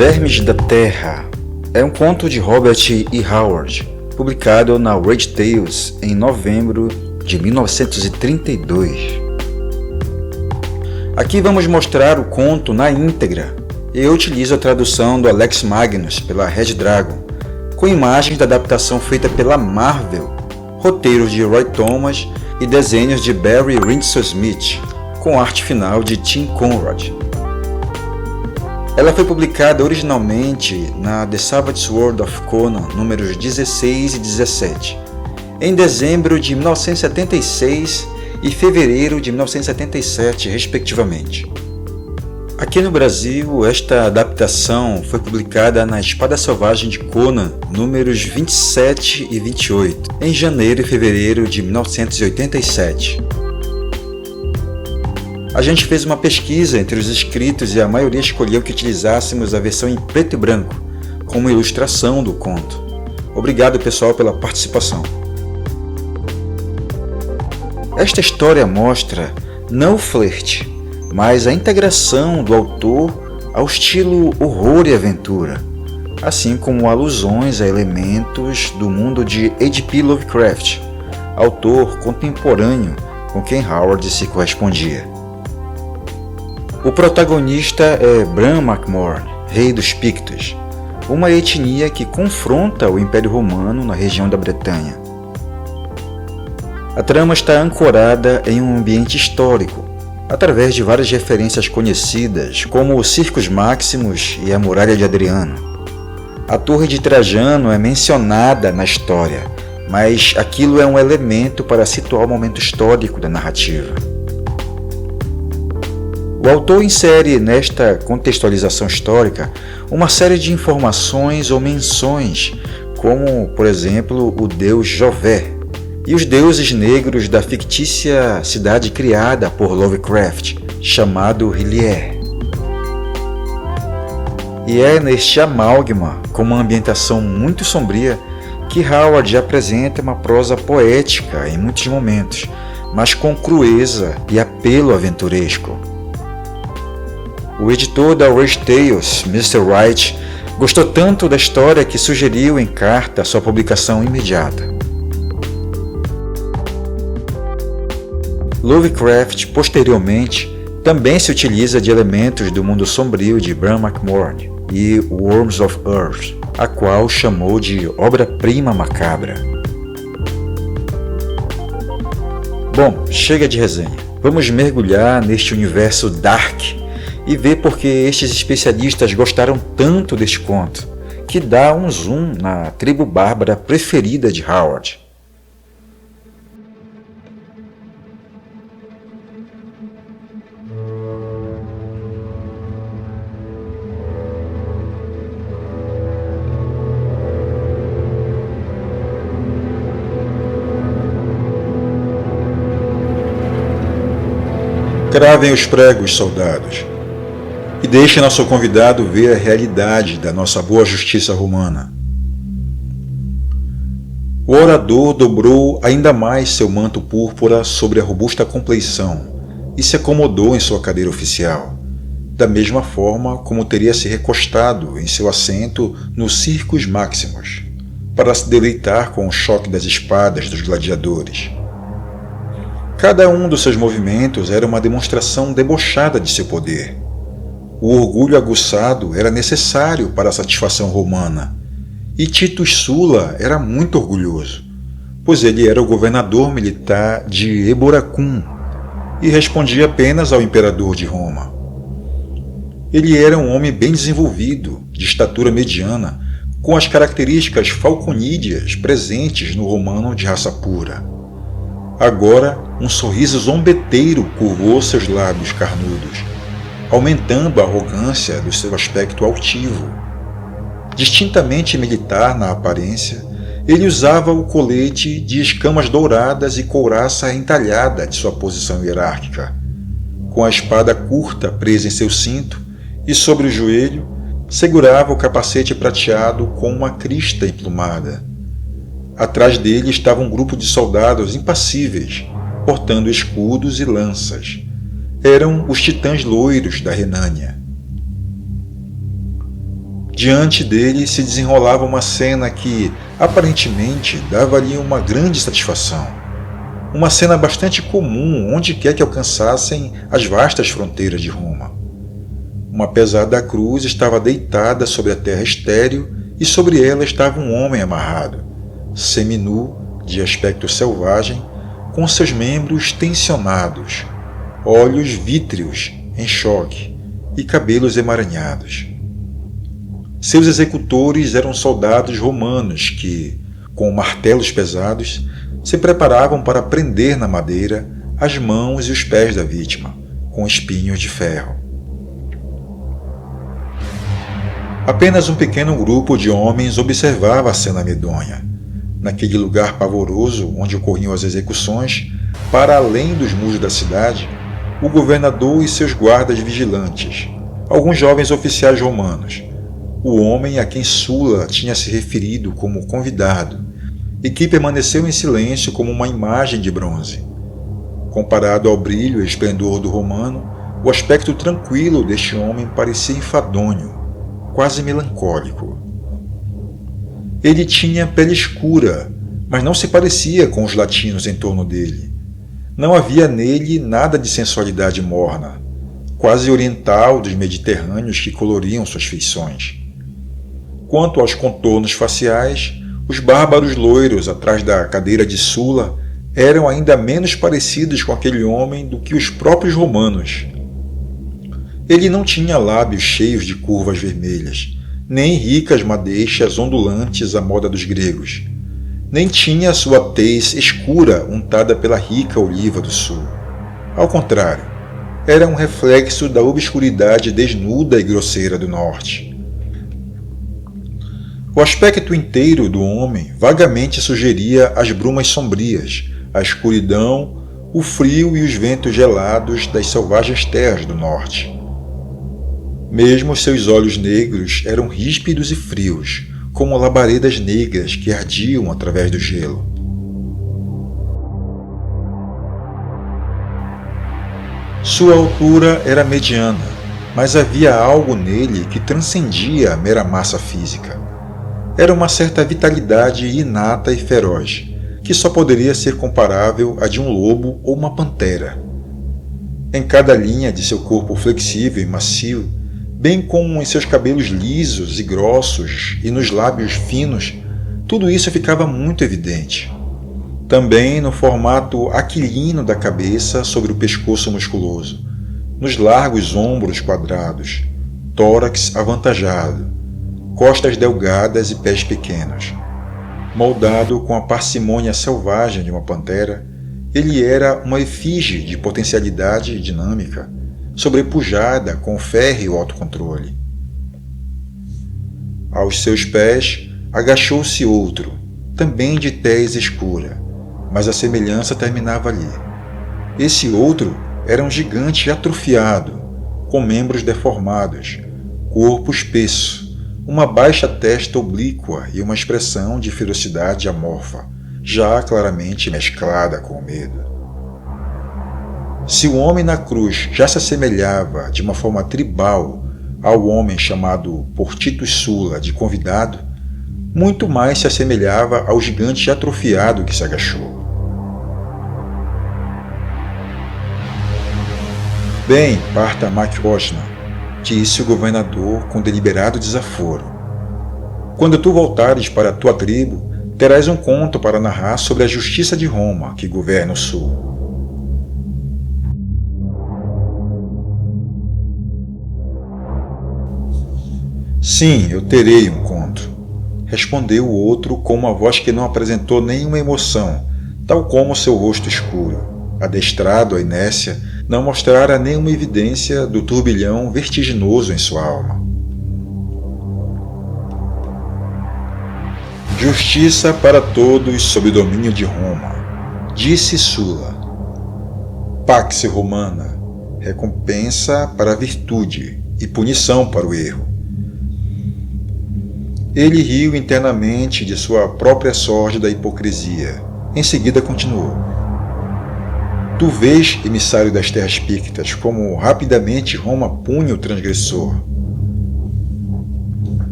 Vermes da Terra é um conto de Robert E. Howard, publicado na Weird Tales em novembro de 1932. Aqui vamos mostrar o conto na íntegra e eu utilizo a tradução do Alex Magnus pela Red Dragon, com imagens da adaptação feita pela Marvel, roteiros de Roy Thomas e desenhos de Barry Windsor-Smith, com arte final de Tim Conrad. Ela foi publicada originalmente na The Savage Sword of Conan, números 16 e 17, em dezembro de 1976 e fevereiro de 1977, respectivamente. Aqui no Brasil, esta adaptação foi publicada na Espada Selvagem de Conan, números 27 e 28, em janeiro e fevereiro de 1987. A gente fez uma pesquisa entre os inscritos e a maioria escolheu que utilizássemos a versão em preto e branco, como ilustração do conto. Obrigado, pessoal, pela participação. Esta história mostra não o flerte, mas a integração do autor ao estilo horror e aventura, assim como alusões a elementos do mundo de H.P. Lovecraft, autor contemporâneo com quem Howard se correspondia. O protagonista é Bran Mak Morn, rei dos Pictos, uma etnia que confronta o Império Romano na região da Bretanha. A trama está ancorada em um ambiente histórico, através de várias referências conhecidas, como o Circus Maximus e a Muralha de Adriano. A Torre de Trajano é mencionada na história, mas aquilo é um elemento para situar o momento histórico da narrativa. O autor insere nesta contextualização histórica uma série de informações ou menções, como, por exemplo, o deus Jové e os deuses negros da fictícia cidade criada por Lovecraft, chamado Hylier. E é neste amálgama, com uma ambientação muito sombria, que Howard apresenta uma prosa poética em muitos momentos, mas com crueza e apelo aventuresco. O editor da Weird Tales, Mr. Wright, gostou tanto da história que sugeriu em carta sua publicação imediata. Lovecraft, posteriormente, também se utiliza de elementos do mundo sombrio de Bran Mak Morn e Worms of Earth, a qual chamou de obra-prima macabra. Bom, chega de resenha. Vamos mergulhar neste universo dark e ver por que estes especialistas gostaram tanto deste conto, que dá um zoom na tribo bárbara preferida de Howard. Cravem os pregos, soldados, e deixem nosso convidado ver a realidade da nossa boa justiça romana. O orador dobrou ainda mais seu manto púrpura sobre a robusta compleição e se acomodou em sua cadeira oficial, da mesma forma como teria se recostado em seu assento no Circus Maximus, para se deleitar com o choque das espadas dos gladiadores. Cada um dos seus movimentos era uma demonstração debochada de seu poder. O orgulho aguçado era necessário para a satisfação romana, e Titus Sula era muito orgulhoso, pois ele era o governador militar de Eboracum e respondia apenas ao imperador de Roma. Ele era um homem bem desenvolvido, de estatura mediana, com as características falconídeas presentes no romano de raça pura. Agora, um sorriso zombeteiro curvou seus lábios carnudos, aumentando a arrogância do seu aspecto altivo. Distintamente militar na aparência, ele usava o colete de escamas douradas e couraça entalhada de sua posição hierárquica, com a espada curta presa em seu cinto e sobre o joelho, segurava o capacete prateado com uma crista emplumada. Atrás dele estava um grupo de soldados impassíveis, portando escudos e lanças. Eram os titãs loiros da Renânia. Diante dele se desenrolava uma cena que, aparentemente, dava-lhe uma grande satisfação. Uma cena bastante comum onde quer que alcançassem as vastas fronteiras de Roma. Uma pesada cruz estava deitada sobre a terra estéril e sobre ela estava um homem amarrado, seminu, de aspecto selvagem, com seus membros tensionados, olhos vítreos em choque e cabelos emaranhados. Seus executores eram soldados romanos que, com martelos pesados, se preparavam para prender na madeira as mãos e os pés da vítima, com espinhos de ferro. Apenas um pequeno grupo de homens observava a cena medonha. Naquele lugar pavoroso onde ocorriam as execuções, para além dos muros da cidade, o governador e seus guardas vigilantes, alguns jovens oficiais romanos, o homem a quem Sula tinha se referido como convidado, e que permaneceu em silêncio como uma imagem de bronze. Comparado ao brilho e esplendor do romano, o aspecto tranquilo deste homem parecia enfadonho, quase melancólico. Ele tinha pele escura, mas não se parecia com os latinos em torno dele. Não havia nele nada de sensualidade morna, quase oriental dos mediterrâneos que coloriam suas feições. Quanto aos contornos faciais, os bárbaros loiros atrás da cadeira de Sula eram ainda menos parecidos com aquele homem do que os próprios romanos. Ele não tinha lábios cheios de curvas vermelhas, nem ricas madeixas ondulantes à moda dos gregos, nem tinha sua tez escura untada pela rica oliva do sul. Ao contrário, era um reflexo da obscuridade desnuda e grosseira do norte. O aspecto inteiro do homem vagamente sugeria as brumas sombrias, a escuridão, o frio e os ventos gelados das selvagens terras do norte. Mesmo seus olhos negros eram ríspidos e frios, como labaredas negras que ardiam através do gelo. Sua altura era mediana, mas havia algo nele que transcendia a mera massa física. Era uma certa vitalidade inata e feroz, que só poderia ser comparável à de um lobo ou uma pantera. Em cada linha de seu corpo flexível e macio, bem como em seus cabelos lisos e grossos e nos lábios finos, tudo isso ficava muito evidente. Também no formato aquilino da cabeça sobre o pescoço musculoso, nos largos ombros quadrados, tórax avantajado, costas delgadas e pés pequenos. Moldado com a parcimônia selvagem de uma pantera, ele era uma efígie de potencialidade e dinâmica, sobrepujada com férreo autocontrole. Aos seus pés, agachou-se outro, também de tez escura, mas a semelhança terminava ali. Esse outro era um gigante atrofiado, com membros deformados, corpo espesso, uma baixa testa oblíqua e uma expressão de ferocidade amorfa, já claramente mesclada com o medo. Se o homem na cruz já se assemelhava de uma forma tribal ao homem chamado por Titus Sula de convidado, muito mais se assemelhava ao gigante atrofiado que se agachou. Bem, parta Makhosna, disse o governador com deliberado desaforo. Quando tu voltares para a tua tribo, terás um conto para narrar sobre a justiça de Roma, que governa o sul. Sim, eu terei um conto, respondeu o outro com uma voz que não apresentou nenhuma emoção, tal como seu rosto escuro, adestrado à inércia, não mostrara nenhuma evidência do turbilhão vertiginoso em sua alma. Justiça para todos sob domínio de Roma, disse Sula. Pax Romana, recompensa para a virtude e punição para o erro. Ele riu internamente de sua própria sórdida hipocrisia. Em seguida continuou. Tu vês, emissário das terras pictas, como rapidamente Roma pune o transgressor.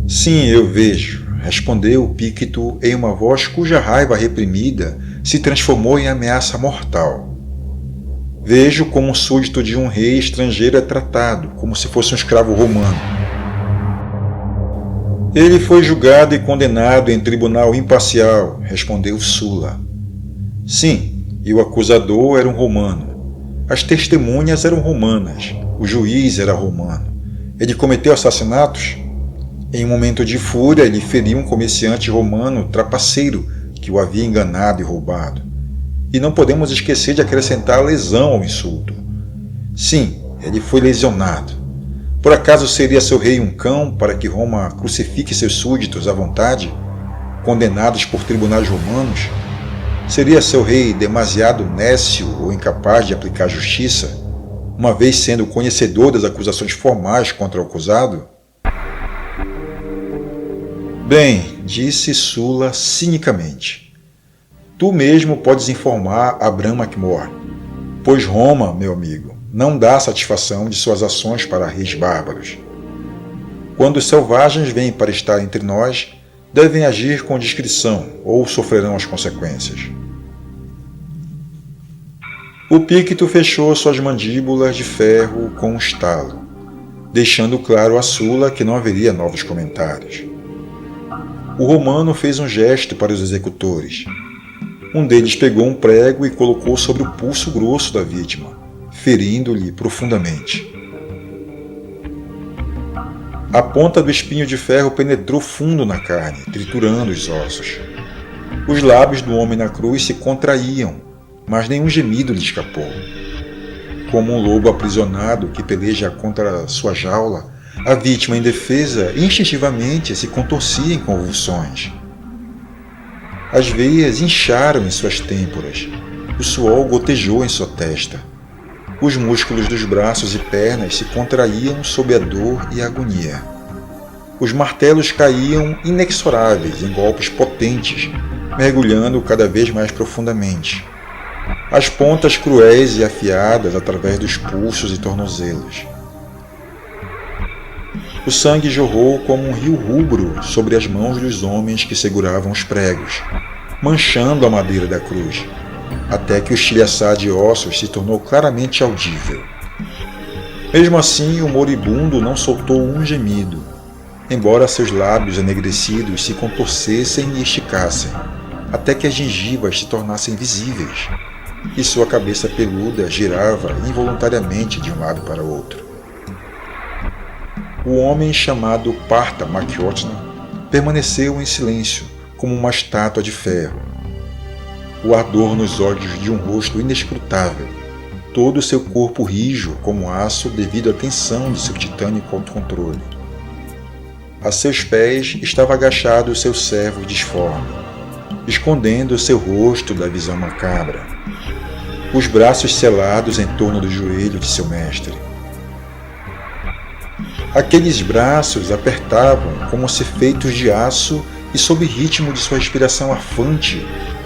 Sim, eu vejo, respondeu o Píquito em uma voz cuja raiva reprimida se transformou em ameaça mortal. Vejo como um súdito de um rei estrangeiro é tratado, como se fosse um escravo romano. Ele foi julgado e condenado em tribunal imparcial, respondeu Sula. Sim, e o acusador era um romano. As testemunhas eram romanas. O juiz era romano. Ele cometeu assassinatos? Em um momento de fúria, ele feriu um comerciante romano trapaceiro que o havia enganado e roubado. E não podemos esquecer de acrescentar a lesão ao insulto. Sim, ele foi lesionado. Por acaso seria seu rei um cão para que Roma crucifique seus súditos à vontade, condenados por tribunais romanos? Seria seu rei demasiado nécio ou incapaz de aplicar justiça, uma vez sendo conhecedor das acusações formais contra o acusado? Bem, disse Sula cinicamente. Tu mesmo podes informar Abram McMore, pois Roma, meu amigo, não dá satisfação de suas ações para reis bárbaros. Quando os selvagens vêm para estar entre nós, devem agir com discrição ou sofrerão as consequências. O Píquito fechou suas mandíbulas de ferro com um estalo, deixando claro a Sula que não haveria novos comentários. O romano fez um gesto para os executores. Um deles pegou um prego e colocou sobre o pulso grosso da vítima, ferindo-lhe profundamente. A ponta do espinho de ferro penetrou fundo na carne, triturando os ossos. Os lábios do homem na cruz se contraíam, mas nenhum gemido lhe escapou. Como um lobo aprisionado que peleja contra sua jaula, a vítima indefesa instintivamente se contorcia em convulsões. As veias incharam em suas têmporas, o suor gotejou em sua testa. Os músculos dos braços e pernas se contraíam sob a dor e a agonia. Os martelos caíam inexoráveis em golpes potentes, mergulhando cada vez mais profundamente. As pontas cruéis e afiadas através dos pulsos e tornozelos. O sangue jorrou como um rio rubro sobre as mãos dos homens que seguravam os pregos, manchando a madeira da cruz, até que o estilhaçar de ossos se tornou claramente audível. Mesmo assim, o moribundo não soltou um gemido, embora seus lábios enegrecidos se contorcessem e esticassem, até que as gengivas se tornassem visíveis, e sua cabeça peluda girava involuntariamente de um lado para o outro. O homem chamado Parta Machiosna permaneceu em silêncio, como uma estátua de ferro. O ardor nos olhos de um rosto inescrutável, todo o seu corpo rijo como aço devido à tensão de seu titânico autocontrole. A seus pés estava agachado seu servo disforme, escondendo seu rosto da visão macabra, os braços selados em torno do joelho de seu mestre. Aqueles braços apertavam como se feitos de aço e sob o ritmo de sua respiração afante,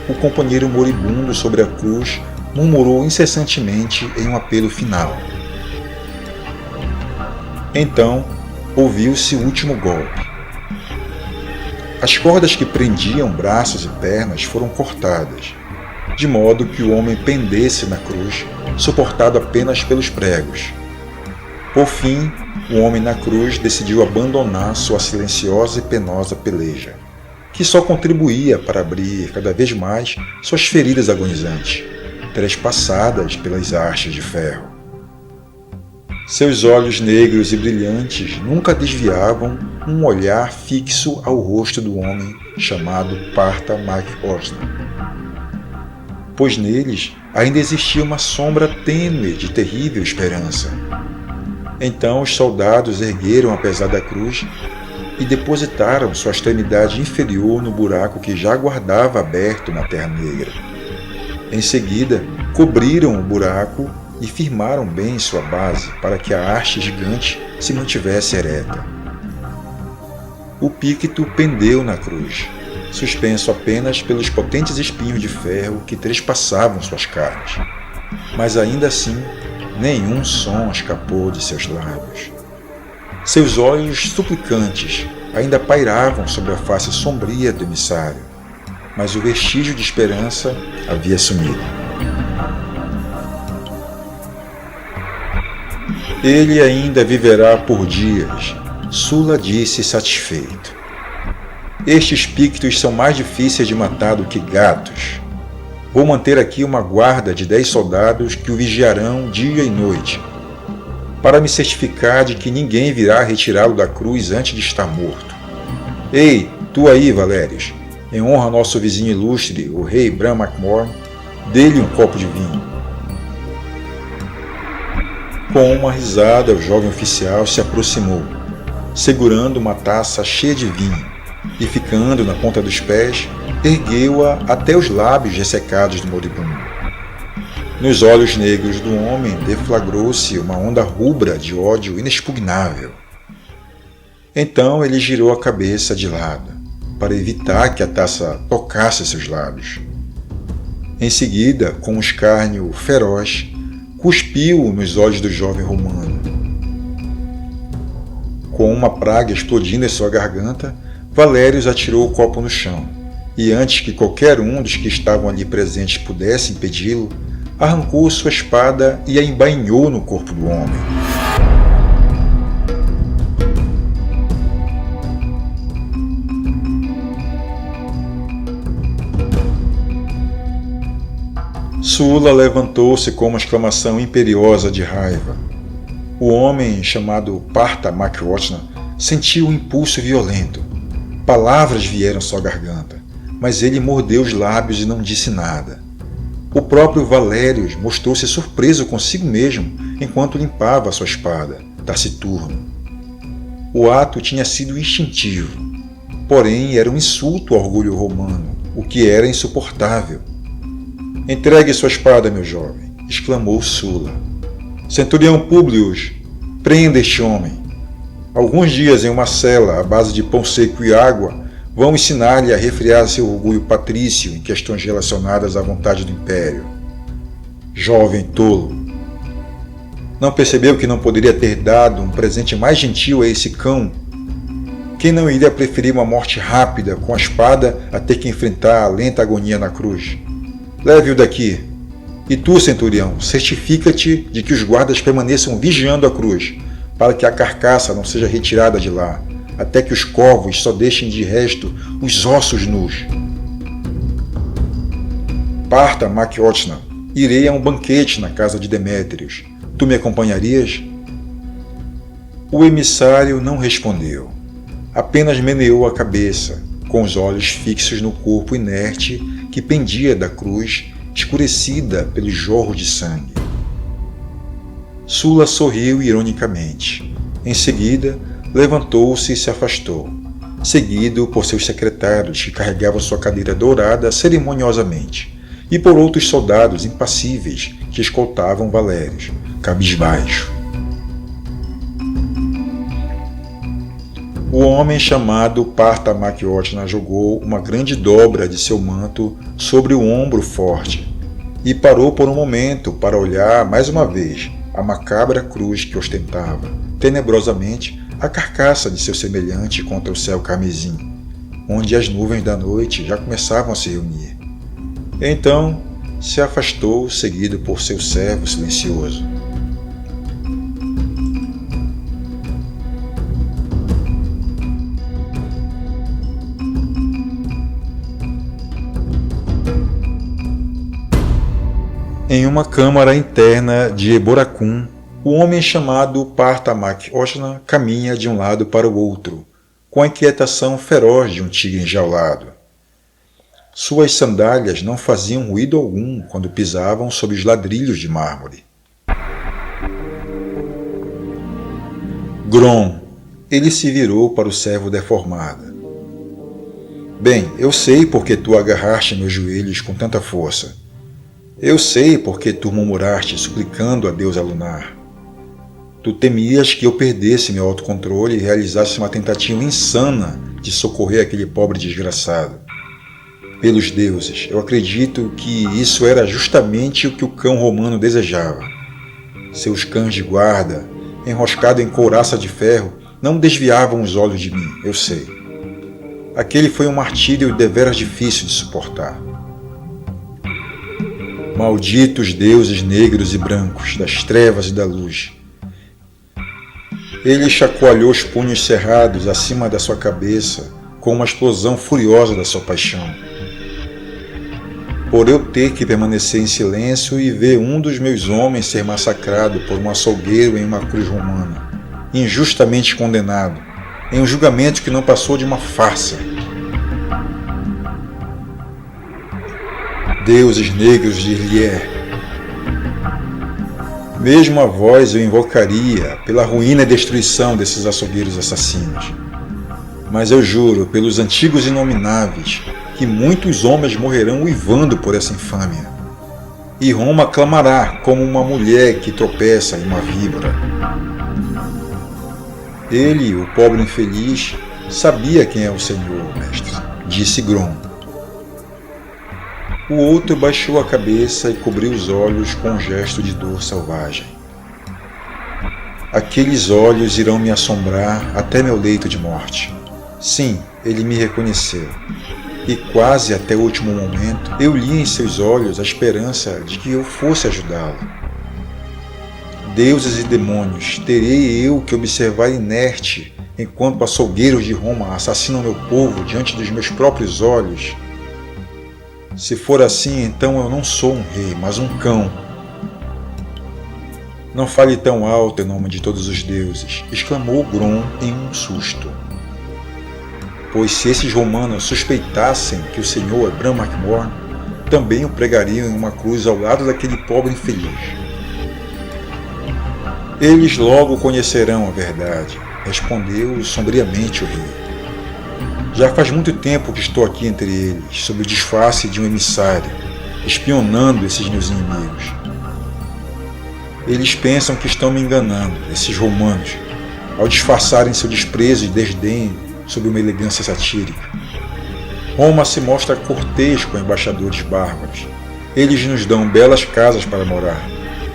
o companheiro moribundo sobre a cruz murmurou incessantemente em um apelo final. Então, ouviu-se o último golpe. As cordas que prendiam braços e pernas foram cortadas, de modo que o homem pendesse na cruz, suportado apenas pelos pregos. Por fim, o homem na cruz decidiu abandonar sua silenciosa e penosa peleja, que só contribuía para abrir cada vez mais suas feridas agonizantes, trespassadas pelas hastes de ferro. Seus olhos negros e brilhantes nunca desviavam um olhar fixo ao rosto do homem chamado Parta Machiosna, pois neles ainda existia uma sombra tênue de terrível esperança. Então os soldados ergueram a pesada cruz e depositaram sua extremidade inferior no buraco que já guardava aberto na Terra Negra. Em seguida, cobriram o buraco e firmaram bem sua base para que a haste gigante se mantivesse ereta. O Píquito pendeu na cruz, suspenso apenas pelos potentes espinhos de ferro que trespassavam suas carnes. Mas ainda assim, nenhum som escapou de seus lábios. Seus olhos suplicantes ainda pairavam sobre a face sombria do emissário, mas o vestígio de esperança havia sumido. Ele ainda viverá por dias, Sula disse satisfeito. Estes pictos são mais difíceis de matar do que gatos. Vou manter aqui uma guarda de 10 soldados que o vigiarão dia e noite, para me certificar de que ninguém virá retirá-lo da cruz antes de estar morto. Ei, tu aí, Valérios, em honra ao nosso vizinho ilustre, o rei Bran McMorn, dê-lhe um copo de vinho. Com uma risada, o jovem oficial se aproximou, segurando uma taça cheia de vinho, e ficando na ponta dos pés, ergueu-a até os lábios ressecados do moribundo. Nos olhos negros do homem deflagrou-se uma onda rubra de ódio inexpugnável. Então ele girou a cabeça de lado, para evitar que a taça tocasse seus lábios. Em seguida, com um escárnio feroz, cuspiu nos olhos do jovem romano. Com uma praga explodindo em sua garganta, Valérios atirou o copo no chão, e antes que qualquer um dos que estavam ali presentes pudesse impedi-lo, arrancou sua espada e a embainhou no corpo do homem. Sula levantou-se com uma exclamação imperiosa de raiva. O homem, chamado Partha Makwotna, sentiu um impulso violento. Palavras vieram à sua garganta, mas ele mordeu os lábios e não disse nada. O próprio Valérios mostrou-se surpreso consigo mesmo enquanto limpava sua espada, taciturno. O ato tinha sido instintivo, porém era um insulto ao orgulho romano, o que era insuportável. Entregue sua espada, meu jovem, exclamou Sula. Centurião Públio, prenda este homem. Alguns dias em uma cela à base de pão seco e água vão ensinar-lhe a refrear seu orgulho patrício em questões relacionadas à vontade do império. Jovem tolo! Não percebeu que não poderia ter dado um presente mais gentil a esse cão? Quem não iria preferir uma morte rápida com a espada a ter que enfrentar a lenta agonia na cruz? Leve-o daqui. E tu, centurião, certifica-te de que os guardas permaneçam vigiando a cruz, para que a carcaça não seja retirada de lá, até que os corvos só deixem de resto os ossos nus. Partha Makwotna, irei a um banquete na casa de Demétrios. Tu me acompanharias? O emissário não respondeu. Apenas meneou a cabeça, com os olhos fixos no corpo inerte que pendia da cruz, escurecida pelo jorro de sangue. Sula sorriu ironicamente. Em seguida, levantou-se e se afastou, seguido por seus secretários que carregavam sua cadeira dourada cerimoniosamente, e por outros soldados impassíveis que escoltavam Valérios, cabisbaixo. O homem chamado Partha Makwotna jogou uma grande dobra de seu manto sobre o ombro forte e parou por um momento para olhar mais uma vez a macabra cruz que ostentava, tenebrosamente, a carcaça de seu semelhante contra o céu carmesim, onde as nuvens da noite já começavam a se reunir. Então se afastou, seguido por seu servo silencioso. Em uma câmara interna de Eboracum, o homem chamado Partha Makwotna caminha de um lado para o outro, com a inquietação feroz de um tigre enjaulado. Suas sandálias não faziam ruído algum quando pisavam sobre os ladrilhos de mármore. Grom, ele se virou para o servo deformado. Bem, eu sei porque tu agarraste meus joelhos com tanta força. Eu sei porque tu murmuraste suplicando a deusa lunar. Tu temias que eu perdesse meu autocontrole e realizasse uma tentativa insana de socorrer aquele pobre desgraçado. Pelos deuses, eu acredito que isso era justamente o que o cão romano desejava. Seus cães de guarda, enroscados em couraça de ferro, não desviavam os olhos de mim, eu sei. Aquele foi um martírio deveras difícil de suportar. Malditos deuses negros e brancos, das trevas e da luz. Ele chacoalhou os punhos cerrados acima da sua cabeça com uma explosão furiosa da sua paixão. Por eu ter que permanecer em silêncio e ver um dos meus homens ser massacrado por um açougueiro em uma cruz romana, injustamente condenado, em um julgamento que não passou de uma farsa. Deuses negros de Lier, mesmo a voz eu invocaria pela ruína e destruição desses açougueiros assassinos. Mas eu juro, pelos antigos inomináveis, que muitos homens morrerão uivando por essa infâmia. E Roma clamará como uma mulher que tropeça em uma víbora. Ele, o pobre infeliz, sabia quem é o Senhor, mestre, disse Grom. O outro baixou a cabeça e cobriu os olhos com um gesto de dor selvagem. Aqueles olhos irão me assombrar até meu leito de morte. Sim, ele me reconheceu. E quase até o último momento, eu li em seus olhos a esperança de que eu fosse ajudá-lo. Deuses e demônios, terei eu que observar inerte enquanto açougueiros de Roma assassinam meu povo diante dos meus próprios olhos? Se for assim, então eu não sou um rei, mas um cão. Não fale tão alto em nome de todos os deuses, exclamou Grom em um susto. Pois se esses romanos suspeitassem que o Senhor é Bran Mak Morn, também o pregariam em uma cruz ao lado daquele pobre infeliz. Eles logo conhecerão a verdade, respondeu sombriamente o rei. Já faz muito tempo que estou aqui entre eles, sob o disfarce de um emissário, espionando esses meus inimigos. Eles pensam que estão me enganando, esses romanos, ao disfarçarem seu desprezo e desdém sob uma elegância satírica. Roma se mostra cortês com embaixadores bárbaros. Eles nos dão belas casas para morar,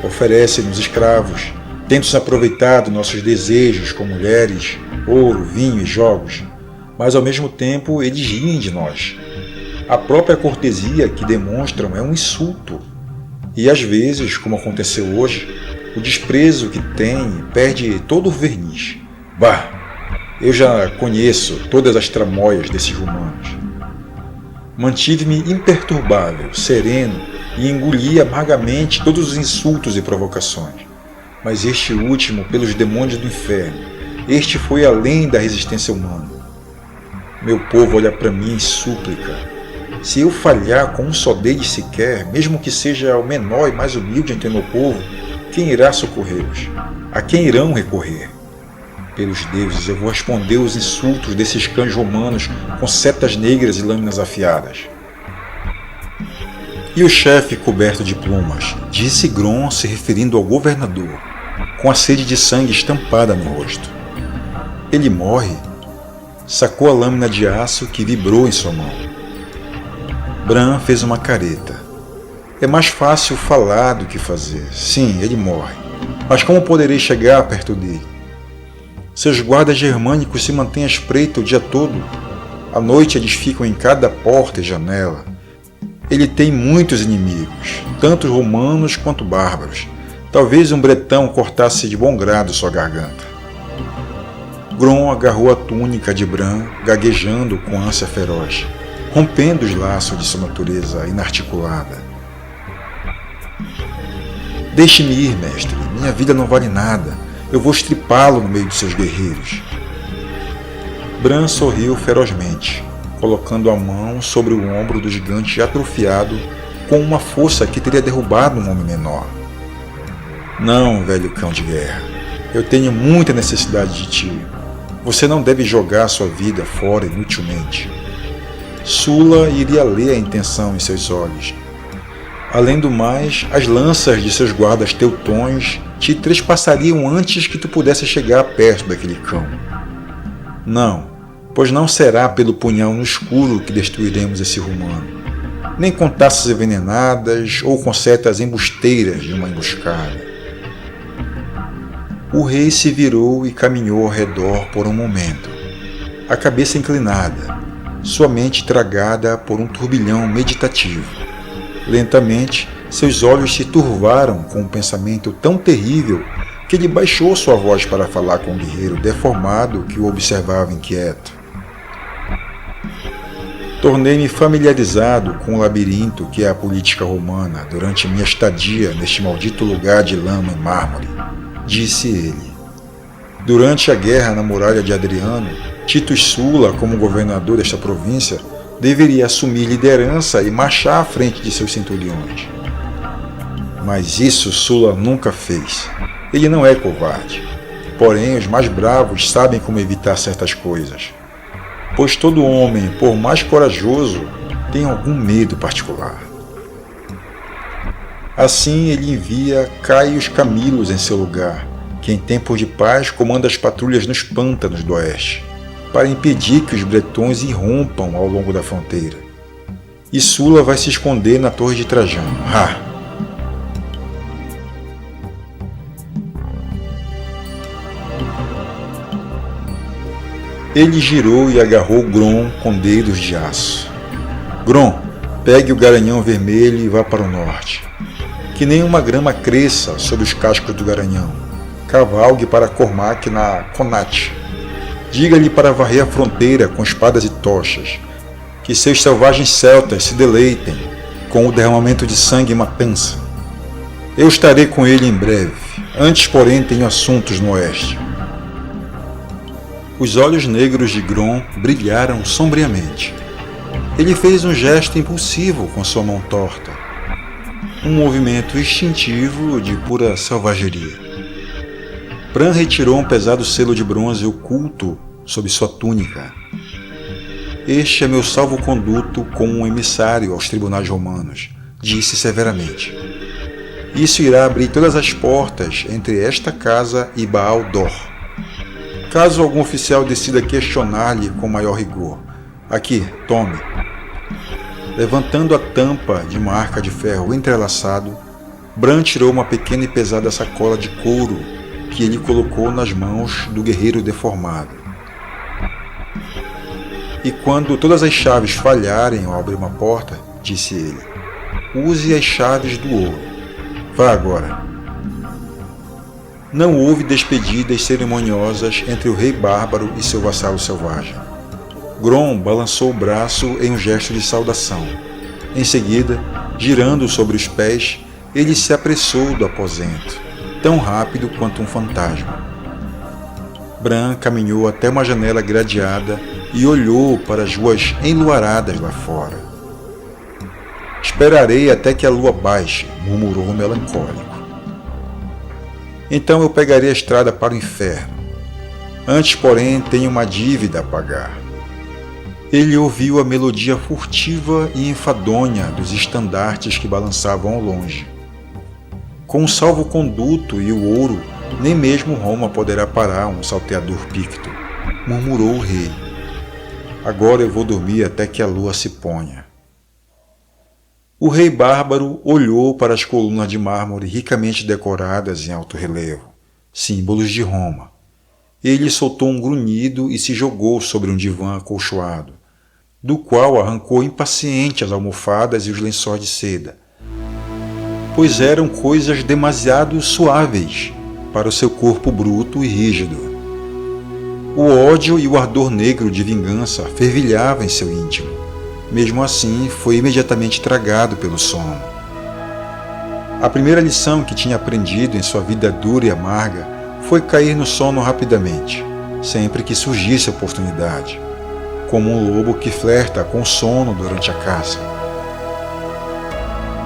oferecem-nos escravos, tentam se aproveitar dos nossos desejos com mulheres, ouro, vinho e jogos, mas ao mesmo tempo eles riem de nós. A própria cortesia que demonstram é um insulto. E às vezes, como aconteceu hoje, o desprezo que têm perde todo o verniz. Bah! Eu já conheço todas as tramóias desses romanos. Mantive-me imperturbável, sereno e engoli amargamente todos os insultos e provocações. Mas este último, pelos demônios do inferno, este foi além da resistência humana. Meu povo olha para mim em súplica. Se eu falhar com um só deles sequer, mesmo que seja o menor e mais humilde entre meu povo, quem irá socorrê-los? A quem irão recorrer? Pelos deuses, eu vou responder os insultos desses cães romanos com setas negras e lâminas afiadas. E o chefe coberto de plumas, disse Grom se referindo ao governador, com a sede de sangue estampada no rosto. Ele morre? Sacou a lâmina de aço que vibrou em sua mão. Bran fez uma careta. É mais fácil falar do que fazer. Sim, ele morre. Mas como poderei chegar perto dele? Seus guardas germânicos se mantêm à espreita o dia todo. À noite eles ficam em cada porta e janela. Ele tem muitos inimigos, tanto romanos quanto bárbaros. Talvez um bretão cortasse de bom grado sua garganta. Grom agarrou a túnica de Bran, gaguejando com ânsia feroz, rompendo os laços de sua natureza inarticulada. Deixe-me ir, mestre. Minha vida não vale nada. Eu vou estripá-lo no meio de seus guerreiros. Bran sorriu ferozmente, colocando a mão sobre o ombro do gigante atrofiado com uma força que teria derrubado um homem menor. Não, velho cão de guerra. Eu tenho muita necessidade de ti. Você não deve jogar sua vida fora inutilmente. Sula iria ler a intenção em seus olhos. Além do mais, as lanças de seus guardas teutões te trespassariam antes que tu pudesse chegar perto daquele cão. Não, pois não será pelo punhal no escuro que destruiremos esse romano, nem com taças envenenadas ou com setas embusteiras de uma emboscada. O rei se virou e caminhou ao redor por um momento, a cabeça inclinada, sua mente tragada por um turbilhão meditativo. Lentamente, seus olhos se turvaram com um pensamento tão terrível que ele baixou sua voz para falar com o guerreiro deformado que o observava inquieto. Tornei-me familiarizado com o labirinto que é a política romana durante minha estadia neste maldito lugar de lama e mármore, disse ele. Durante a guerra na muralha de Adriano, Titus Sula, como governador desta província, deveria assumir liderança e marchar à frente de seus centuriões. Mas isso Sula nunca fez. Ele não é covarde. Porém, os mais bravos sabem como evitar certas coisas. Pois todo homem, por mais corajoso, tem algum medo particular. Assim, ele envia Caius Camillus em seu lugar, que em tempos de paz comanda as patrulhas nos pântanos do oeste, para impedir que os bretões irrompam ao longo da fronteira. E Sula vai se esconder na Torre de Trajano. Ele girou e agarrou Grom com dedos de aço. Grom, pegue o garanhão vermelho e vá para o norte. Que nenhuma grama cresça sobre os cascos do garanhão. Cavalgue para Cormac na Connacht. Diga-lhe para varrer a fronteira com espadas e tochas. Que seus selvagens celtas se deleitem com o derramamento de sangue e matança. Eu estarei com ele em breve. Antes, porém, tenho assuntos no oeste. Os olhos negros de Grom brilharam sombriamente. Ele fez um gesto impulsivo com sua mão torta. Um movimento instintivo de pura selvageria. Bran retirou um pesado selo de bronze oculto sob sua túnica. Este é meu salvo-conduto como um emissário aos tribunais romanos, disse severamente. Isso irá abrir todas as portas entre esta casa e Baal-dor. Caso algum oficial decida questionar-lhe com maior rigor. Aqui, tome. Levantando a tampa de uma arca de ferro entrelaçado, Bran tirou uma pequena e pesada sacola de couro que ele colocou nas mãos do guerreiro deformado. E quando todas as chaves falharem ao abrir uma porta, disse ele, use as chaves do ouro. Vá agora. Não houve despedidas cerimoniosas entre o rei bárbaro e seu vassalo selvagem. Grom balançou o braço em um gesto de saudação. Em seguida, girando sobre os pés, ele se apressou do aposento, tão rápido quanto um fantasma. Bran caminhou até uma janela gradeada e olhou para as ruas enluaradas lá fora. Esperarei até que a lua baixe, murmurou melancólico. Então eu pegarei a estrada para o inferno. Antes, porém, tenho uma dívida a pagar. Ele ouviu a melodia furtiva e enfadonha dos estandartes que balançavam ao longe. Com o salvo-conduto e o ouro, nem mesmo Roma poderá parar um salteador picto, murmurou o rei. Agora eu vou dormir até que a lua se ponha. O rei bárbaro olhou para as colunas de mármore ricamente decoradas em alto relevo, símbolos de Roma. Ele soltou um grunhido e se jogou sobre um divã acolchoado, do qual arrancou impaciente as almofadas e os lençóis de seda, pois eram coisas demasiado suaves para o seu corpo bruto e rígido. O ódio e o ardor negro de vingança fervilhavam em seu íntimo. Mesmo assim, foi imediatamente tragado pelo sono. A primeira lição que tinha aprendido em sua vida dura e amarga foi cair no sono rapidamente, sempre que surgisse a oportunidade, como um lobo que flerta com o sono durante a caça.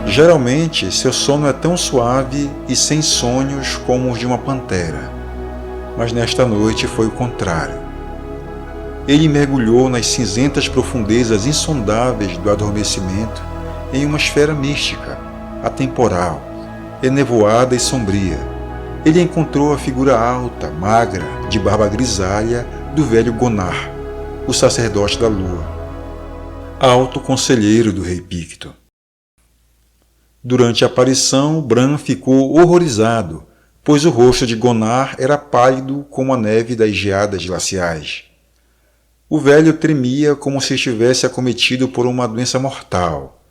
Geralmente, seu sono é tão suave e sem sonhos como os de uma pantera, mas nesta noite foi o contrário. Ele mergulhou nas cinzentas profundezas insondáveis do adormecimento em uma esfera mística, atemporal, enevoada e sombria. Ele encontrou a figura alta, magra, de barba grisalha do velho Gonar, o sacerdote da lua, alto conselheiro do rei Picto. Durante a aparição, Bran ficou horrorizado pois o rosto de Gonar era pálido como a neve das geadas glaciais. O velho tremia como se estivesse acometido por uma doença mortal.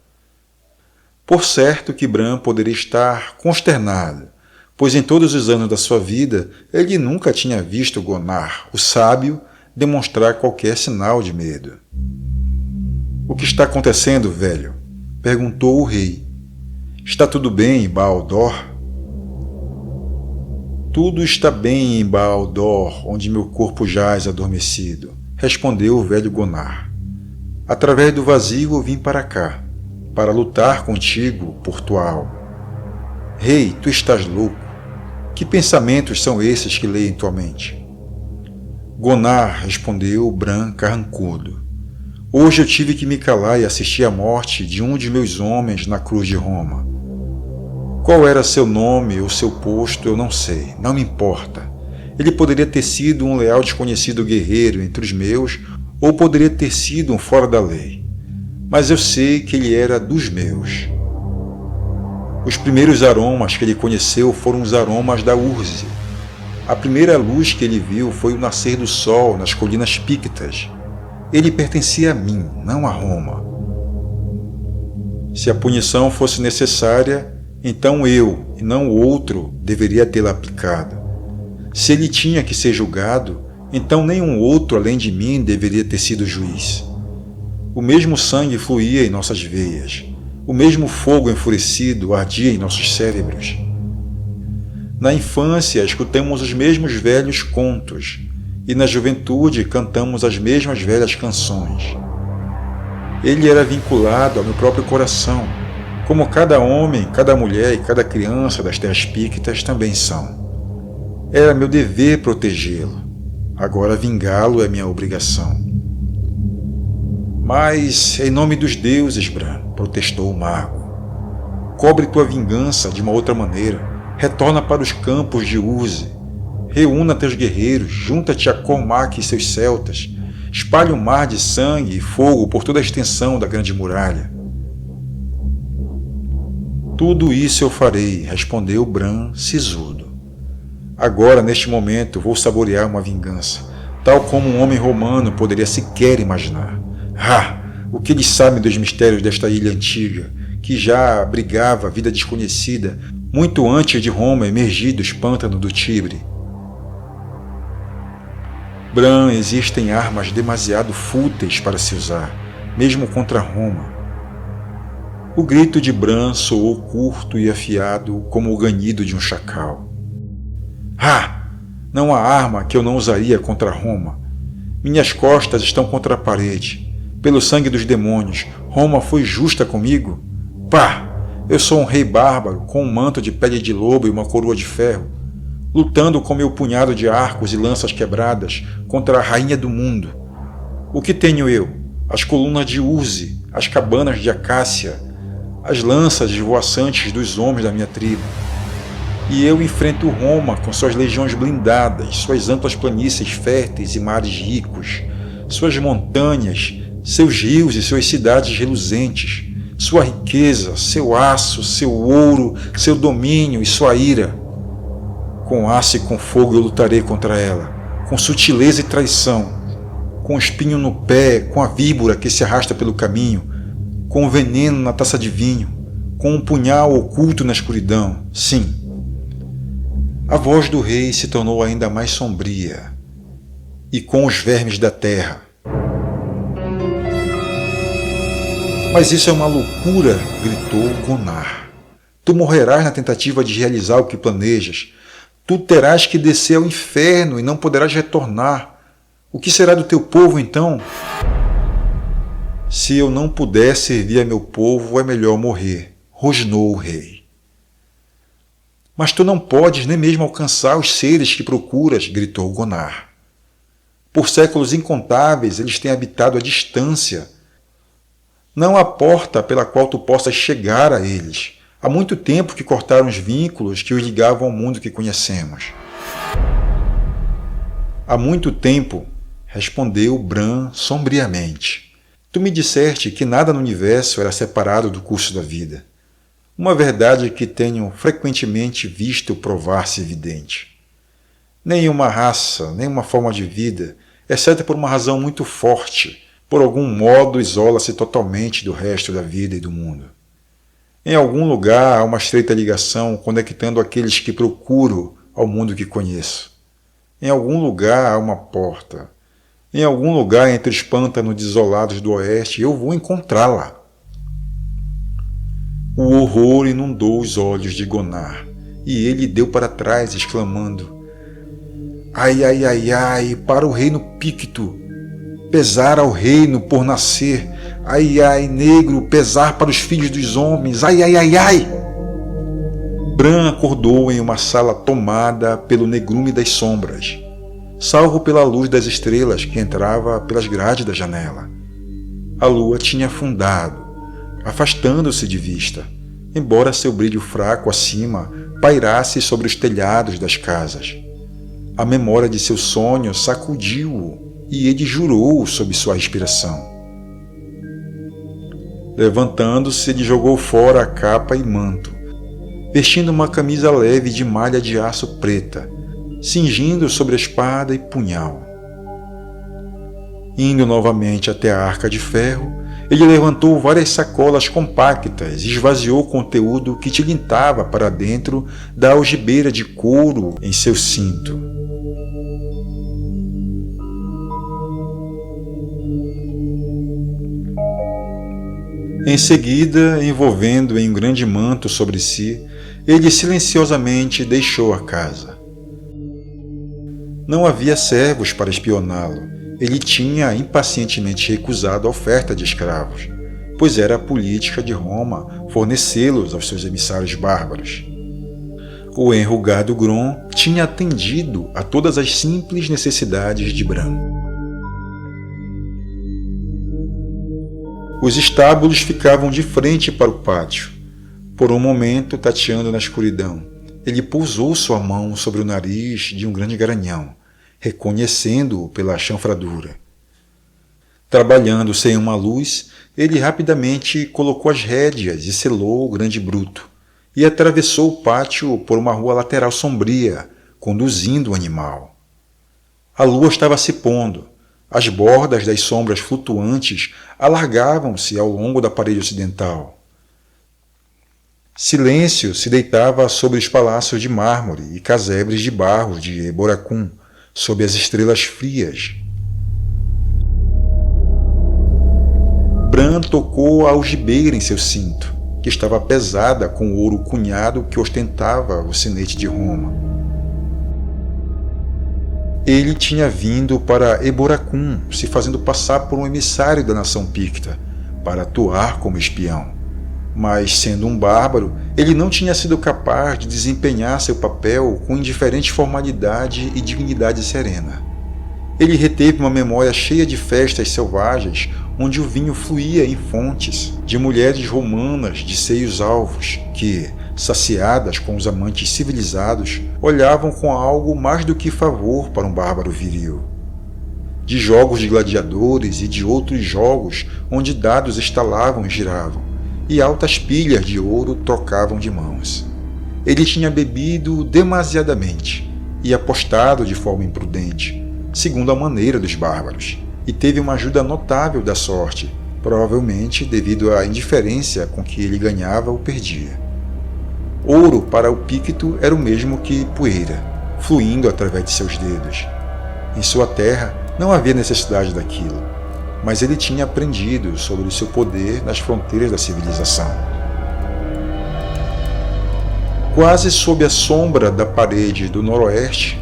Por certo que Bran poderia estar consternado, pois em todos os anos da sua vida ele nunca tinha visto Gonar, o sábio, demonstrar qualquer sinal de medo. "O que está acontecendo, velho?" perguntou o rei. "Está tudo bem em Baal-dor?" "Tudo está bem em Baal-dor, onde meu corpo jaz adormecido", respondeu o velho Gonar. "Através do vazio eu vim para cá, para lutar contigo, Portual." "Rei, tu estás louco. Que pensamentos são esses que leem tua mente?" "Gonar", respondeu Bran carrancudo, "hoje eu tive que me calar e assistir à morte de um de meus homens na cruz de Roma. Qual era seu nome ou seu posto eu não sei, não me importa. Ele poderia ter sido um leal desconhecido guerreiro entre os meus ou poderia ter sido um fora da lei. Mas eu sei que ele era dos meus. Os primeiros aromas que ele conheceu foram os aromas da Urze. A primeira luz que ele viu foi o nascer do sol nas colinas Pictas. Ele pertencia a mim, não a Roma. Se a punição fosse necessária, então eu, e não o outro, deveria tê-la aplicado. Se ele tinha que ser julgado, então nenhum outro além de mim deveria ter sido juiz. O mesmo sangue fluía em nossas veias. O mesmo fogo enfurecido ardia em nossos cérebros. Na infância, escutamos os mesmos velhos contos, e na juventude cantamos as mesmas velhas canções. Ele era vinculado ao meu próprio coração, como cada homem, cada mulher e cada criança das terras pictas também são. Era meu dever protegê-lo. Agora vingá-lo é minha obrigação. Mas, em nome dos deuses, Bran, protestou o mago, cobre tua vingança de uma outra maneira. Retorna para os campos de Urze. Reúna teus guerreiros, junta-te a Cormac e seus celtas. Espalhe um mar de sangue e fogo por toda a extensão da grande muralha. Tudo isso eu farei, respondeu Bran sisudo. Agora, neste momento, vou saborear uma vingança, tal como um homem romano poderia sequer imaginar. O que eles sabem dos mistérios desta ilha antiga, que já abrigava a vida desconhecida muito antes de Roma emergir dos pântanos do Tibre. Bran, existem armas demasiado fúteis para se usar, mesmo contra Roma. O grito de Bran soou curto e afiado como o ganido de um chacal. Não há arma que eu não usaria contra Roma. Minhas costas estão contra a parede. Pelo sangue dos demônios, Roma foi justa comigo? Eu sou um rei bárbaro, com um manto de pele de lobo e uma coroa de ferro, lutando com meu punhado de arcos e lanças quebradas contra a rainha do mundo. O que tenho eu? As colunas de Urze, as cabanas de acácia, as lanças esvoaçantes dos homens da minha tribo. E eu enfrento Roma com suas legiões blindadas, suas amplas planícies férteis e mares ricos, suas montanhas, seus rios e suas cidades reluzentes, sua riqueza, seu aço, seu ouro, seu domínio e sua ira. Com aço e com fogo eu lutarei contra ela, com sutileza e traição, com o espinho no pé, com a víbora que se arrasta pelo caminho, com o veneno na taça de vinho, com um punhal oculto na escuridão. Sim. A voz do rei se tornou ainda mais sombria. E com os vermes da terra. Mas isso é uma loucura, gritou Gonar. Tu morrerás na tentativa de realizar o que planejas. Tu terás que descer ao inferno e não poderás retornar. O que será do teu povo então? Se eu não puder servir a meu povo, é melhor morrer, rosnou o rei. Mas tu não podes nem mesmo alcançar os seres que procuras, gritou Gonar. Por séculos incontáveis eles têm habitado à distância. Não há porta pela qual tu possas chegar a eles. Há muito tempo que cortaram os vínculos que os ligavam ao mundo que conhecemos. Há muito tempo, respondeu Bran sombriamente. Tu me disseste que nada no universo era separado do curso da vida. uma verdade que tenho frequentemente visto provar-se evidente. Nenhuma raça, nenhuma forma de vida, exceto por uma razão muito forte, por algum modo isola-se totalmente do resto da vida e do mundo. Em algum lugar há uma estreita ligação conectando aqueles que procuro ao mundo que conheço. Em algum lugar há uma porta. Em algum lugar entre os pântanos desolados do oeste eu vou encontrá-la. O horror inundou os olhos de Gonar, e ele deu para trás, exclamando: Ai, ai, ai, ai, para o reino Picto! Pesar ao reino por nascer! Ai, ai, negro, pesar para os filhos dos homens! Ai, ai, ai, ai! Bran acordou em uma sala tomada pelo negrume das sombras, salvo pela luz das estrelas que entrava pelas grades da janela. A lua tinha afundado, afastando-se de vista, embora seu brilho fraco acima pairasse sobre os telhados das casas. A memória de seu sonho sacudiu-o e ele jurou sob sua respiração. Levantando-se, ele jogou fora a capa e manto, vestindo uma camisa leve de malha de aço preta, cingindo sobre a espada e punhal. Indo novamente até a arca de ferro, ele levantou várias sacolas compactas e esvaziou o conteúdo que tilintava para dentro da algibeira de couro em seu cinto. Em seguida, envolvendo em um grande manto sobre si, ele silenciosamente deixou a casa. Não havia servos para espioná-lo. Ele tinha impacientemente recusado a oferta de escravos, pois era a política de Roma fornecê-los aos seus emissários bárbaros. O enrugado Grom tinha atendido a todas as simples necessidades de Bran. Os estábulos ficavam de frente para o pátio. Por um momento, tateando na escuridão, ele pousou sua mão sobre o nariz de um grande garanhão, reconhecendo-o pela chanfradura. Trabalhando sem uma luz, ele rapidamente colocou as rédeas e selou o grande bruto, e atravessou o pátio por uma rua lateral sombria, conduzindo o animal. A lua estava se pondo. As bordas das sombras flutuantes alargavam-se ao longo da parede ocidental. Silêncio se deitava sobre os palácios de mármore e casebres de barro de Eboracum, sob as estrelas frias. Bran tocou a algibeira em seu cinto, que estava pesada com o ouro cunhado que ostentava o sinete de Roma. Ele tinha vindo para Eboracum, se fazendo passar por um emissário da nação Picta, para atuar como espião. Mas, sendo um bárbaro, ele não tinha sido capaz de desempenhar seu papel com indiferente formalidade e dignidade serena. Ele reteve uma memória cheia de festas selvagens, onde o vinho fluía em fontes, de mulheres romanas de seios alvos, que, saciadas com os amantes civilizados, olhavam com algo mais do que favor para um bárbaro viril. De jogos de gladiadores e de outros jogos onde dados estalavam e giravam, e altas pilhas de ouro trocavam de mãos. Ele tinha bebido demasiadamente e apostado de forma imprudente, segundo a maneira dos bárbaros, e teve uma ajuda notável da sorte, provavelmente devido à indiferença com que ele ganhava ou perdia. Ouro para o Picto era o mesmo que poeira, fluindo através de seus dedos. Em sua terra não havia necessidade daquilo, mas ele tinha aprendido sobre o seu poder nas fronteiras da civilização. Quase sob a sombra da parede do noroeste,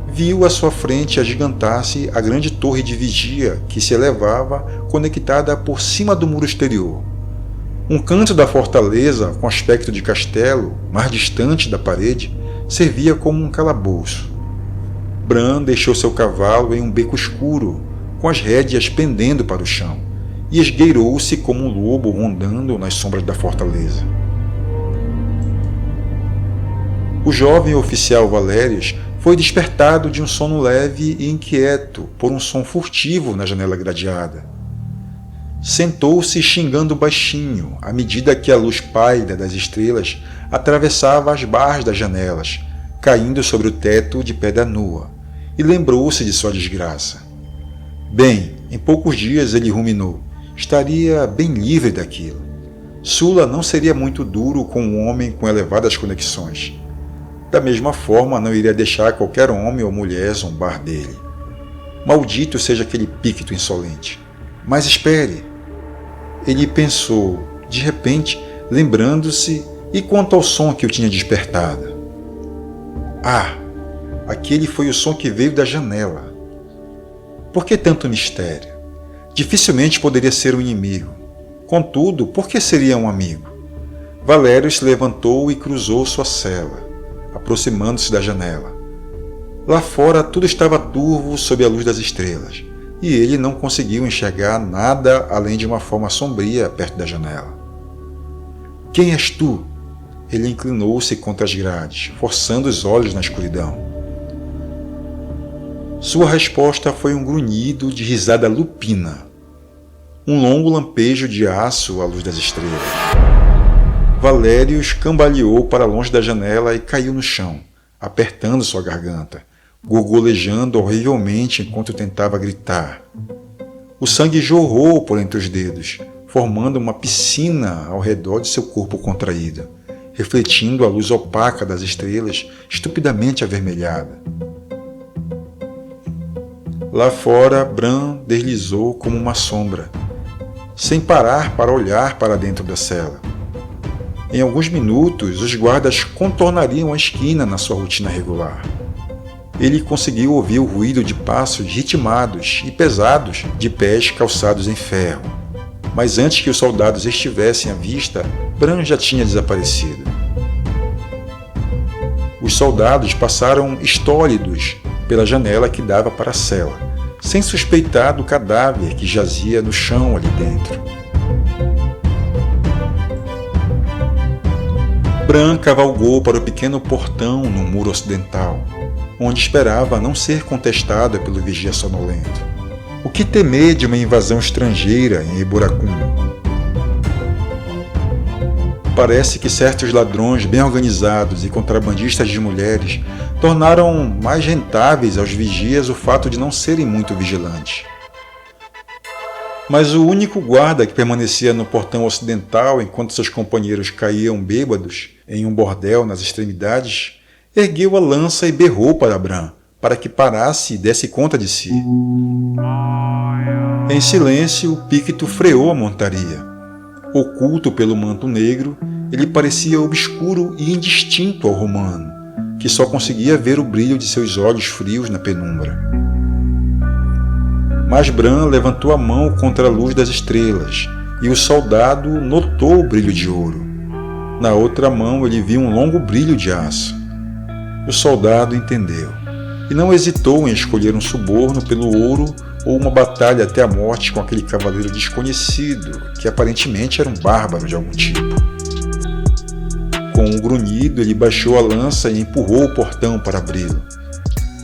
viu à sua frente agigantar-se a grande torre de vigia que se elevava conectada por cima do muro exterior. Um canto da fortaleza, com aspecto de castelo, mais distante da parede, servia como um calabouço. Bran deixou seu cavalo em um beco escuro, com as rédeas pendendo para o chão, e esgueirou-se como um lobo rondando nas sombras da fortaleza. O jovem oficial Valérios foi despertado de um sono leve e inquieto por um som furtivo na janela gradeada. Sentou-se xingando baixinho, à medida que a luz pálida das estrelas atravessava as barras das janelas, caindo sobre o teto de pedra nua, e lembrou-se de sua desgraça. Bem, em poucos dias ele ruminou, estaria bem livre daquilo. Sula não seria muito duro com um homem com elevadas conexões. Da mesma forma, não iria deixar qualquer homem ou mulher zombar dele. Maldito seja aquele Picto insolente. Mas espere! Ele pensou, de repente, lembrando-se, e quanto ao som que o tinha despertado? Ah, aquele foi o som que veio da janela. Por que tanto mistério? Dificilmente poderia ser um inimigo. Contudo, por que seria um amigo? Valério se levantou e cruzou sua cela, aproximando-se da janela. Lá fora tudo estava turvo sob a luz das estrelas, e ele não conseguiu enxergar nada além de uma forma sombria perto da janela. — Quem és tu? Ele inclinou-se contra as grades, forçando os olhos na escuridão. Sua resposta foi um grunhido de risada lupina, um longo lampejo de aço à luz das estrelas. Valério escambaleou para longe da janela e caiu no chão, apertando sua garganta, gorgolejando horrivelmente enquanto tentava gritar. O sangue jorrou por entre os dedos, formando uma piscina ao redor de seu corpo contraído, refletindo a luz opaca das estrelas estupidamente avermelhada. Lá fora, Bran deslizou como uma sombra, sem parar para olhar para dentro da cela. Em alguns minutos, os guardas contornariam a esquina na sua rotina regular. Ele conseguiu ouvir o ruído de passos ritmados e pesados de pés calçados em ferro. Mas antes que os soldados estivessem à vista, Bran já tinha desaparecido. Os soldados passaram estólidos pela janela que dava para a cela, sem suspeitar do cadáver que jazia no chão ali dentro. Bran cavalgou para o pequeno portão no muro ocidental, onde esperava não ser contestado pelo vigia sonolento. O que temer de uma invasão estrangeira em Iburacum? Parece que certos ladrões bem organizados e contrabandistas de mulheres tornaram mais rentáveis aos vigias o fato de não serem muito vigilantes. Mas o único guarda que permanecia no portão ocidental enquanto seus companheiros caíam bêbados em um bordel nas extremidades, ergueu a lança e berrou para Bran, para que parasse e desse conta de si. Em silêncio, Picto freou a montaria. Oculto pelo manto negro, ele parecia obscuro e indistinto ao romano, que só conseguia ver o brilho de seus olhos frios na penumbra. Mas Bran levantou a mão contra a luz das estrelas, e o soldado notou o brilho de ouro. Na outra mão ele viu um longo brilho de aço. O soldado entendeu, e não hesitou em escolher um suborno pelo ouro ou uma batalha até a morte com aquele cavaleiro desconhecido, que aparentemente era um bárbaro de algum tipo. Com um grunhido, ele baixou a lança e empurrou o portão para abri-lo.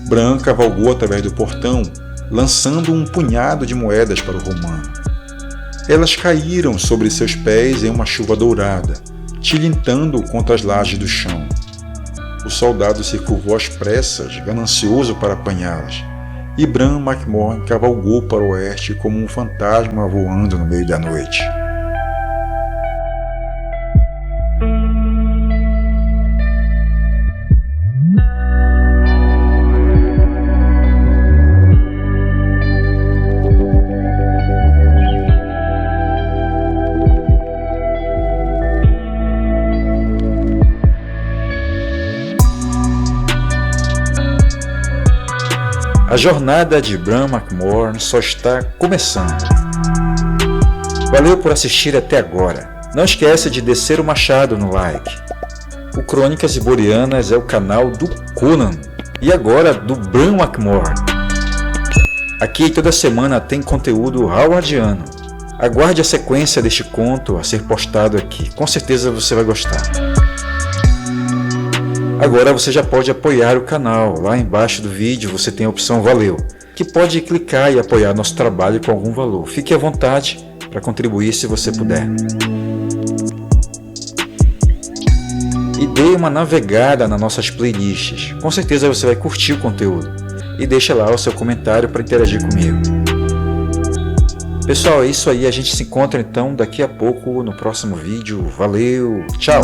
Bran cavalgou através do portão, lançando um punhado de moedas para o romano. Elas caíram sobre seus pés em uma chuva dourada, tilintando contra as lajes do chão. O soldado se curvou às pressas, ganancioso para apanhá-las, e Bran McMorn cavalgou para o oeste como um fantasma voando no meio da noite. A jornada de Bran McMorn só está começando. Valeu por assistir até agora. Não esqueça de descer o machado no like. O Crônicas Iborianas é o canal do Conan e agora do Bran McMorn. Aqui toda semana tem conteúdo howardiano. Aguarde a sequência deste conto a ser postado aqui. Com certeza você vai gostar. Agora você já pode apoiar o canal. Lá embaixo do vídeo você tem a opção Valeu, que pode clicar e apoiar nosso trabalho com algum valor. Fique à vontade para contribuir se você puder. E dê uma navegada nas nossas playlists. Com certeza você vai curtir o conteúdo. E deixa lá o seu comentário para interagir comigo. Pessoal, é isso aí. A gente se encontra então daqui a pouco no próximo vídeo. Valeu, tchau!